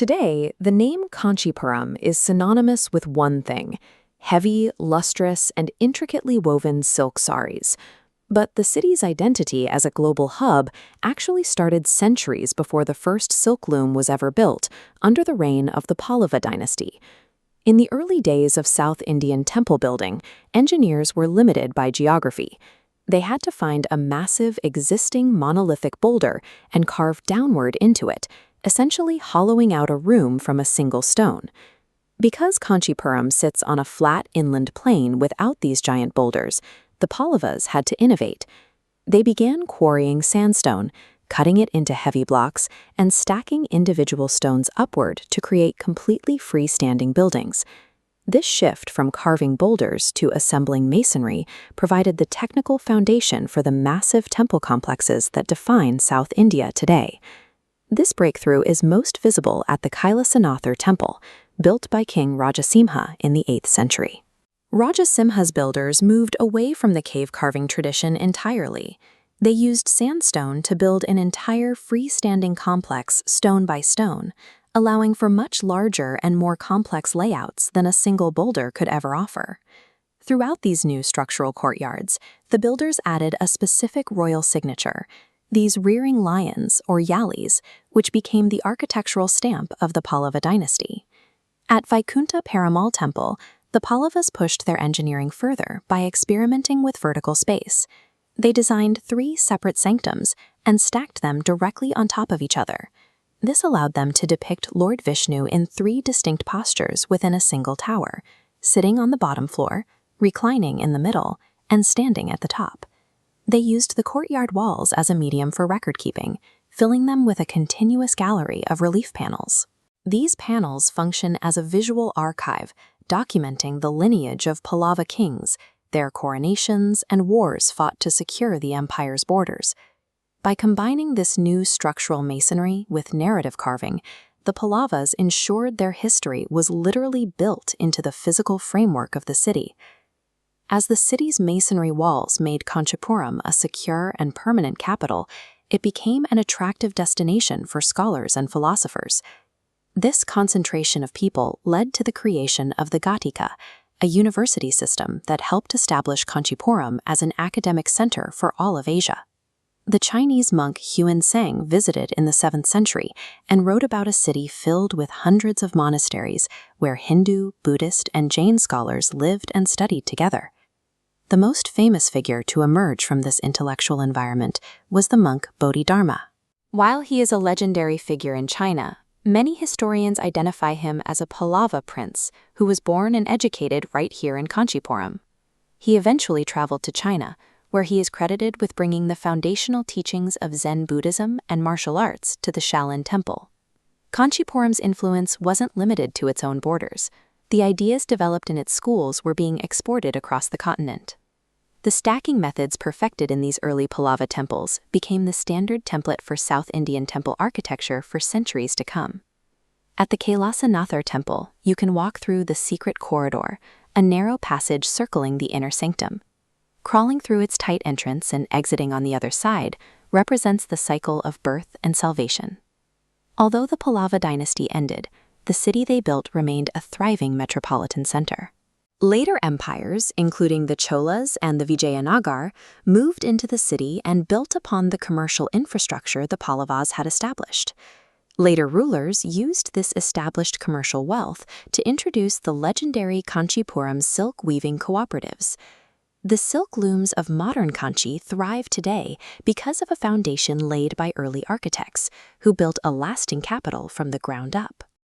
Today, the name Kanchipuram is synonymous with one thing: heavy, lustrous, and intricately woven silk saris. But the city's identity as a global hub actually started centuries before the first silk loom was ever built, under the reign of the Pallava dynasty. In the early days of South Indian temple building, engineers were limited by geography. They had to find a massive existing monolithic boulder and carve downward into it, essentially hollowing out a room from a single stone. Because Kanchipuram sits on a flat inland plain without these giant boulders, the Pallavas had to innovate. They began quarrying sandstone, cutting it into heavy blocks, and stacking individual stones upward to create completely freestanding buildings. This shift from carving boulders to assembling masonry provided the technical foundation for the massive temple complexes that define South India today. This breakthrough is most visible at the Kailasanathar temple, built by King Rajasimha in the 8th century. Rajasimha's builders moved away from the cave carving tradition entirely. They used sandstone to build an entire freestanding complex stone by stone, allowing for much larger and more complex layouts than a single boulder could ever offer. Throughout these new structural courtyards, the builders added a specific royal signature: these rearing lions, or yalis, which became the architectural stamp of the Pallava dynasty. At Vaikunta Perumal Temple, the Pallavas pushed their engineering further by experimenting with vertical space. They designed 3 separate sanctums and stacked them directly on top of each other. This allowed them to depict Lord Vishnu in 3 distinct postures within a single tower: sitting on the bottom floor, reclining in the middle, and standing at the top. They used the courtyard walls as a medium for record-keeping, filling them with a continuous gallery of relief panels. These panels function as a visual archive, documenting the lineage of Pallava kings, their coronations, and wars fought to secure the empire's borders. By combining this new structural masonry with narrative carving, the Pallavas ensured their history was literally built into the physical framework of the city. As the city's masonry walls made Kanchipuram a secure and permanent capital, it became an attractive destination for scholars and philosophers. This concentration of people led to the creation of the Ghatika, a university system that helped establish Kanchipuram as an academic center for all of Asia. The Chinese monk Huan Sang visited in the 7th century and wrote about a city filled with hundreds of monasteries where Hindu, Buddhist, and Jain scholars lived and studied together. The most famous figure to emerge from this intellectual environment was the monk Bodhidharma. While he is a legendary figure in China, many historians identify him as a Pallava prince who was born and educated right here in Kanchipuram. He eventually traveled to China, where he is credited with bringing the foundational teachings of Zen Buddhism and martial arts to the Shaolin Temple. Kanchipuram's influence wasn't limited to its own borders. The ideas developed in its schools were being exported across the continent. The stacking methods perfected in these early Pallava temples became the standard template for South Indian temple architecture for centuries to come. At the Kailasanathar temple, you can walk through the secret corridor, a narrow passage circling the inner sanctum. Crawling through its tight entrance and exiting on the other side represents the cycle of birth and salvation. Although the Pallava dynasty ended, the city they built remained a thriving metropolitan center. Later empires, including the Cholas and the Vijayanagar, moved into the city and built upon the commercial infrastructure the Pallavas had established. Later rulers used this established commercial wealth to introduce the legendary Kanchipuram silk weaving cooperatives. The silk looms of modern Kanchi thrive today because of a foundation laid by early architects, who built a lasting capital from the ground up.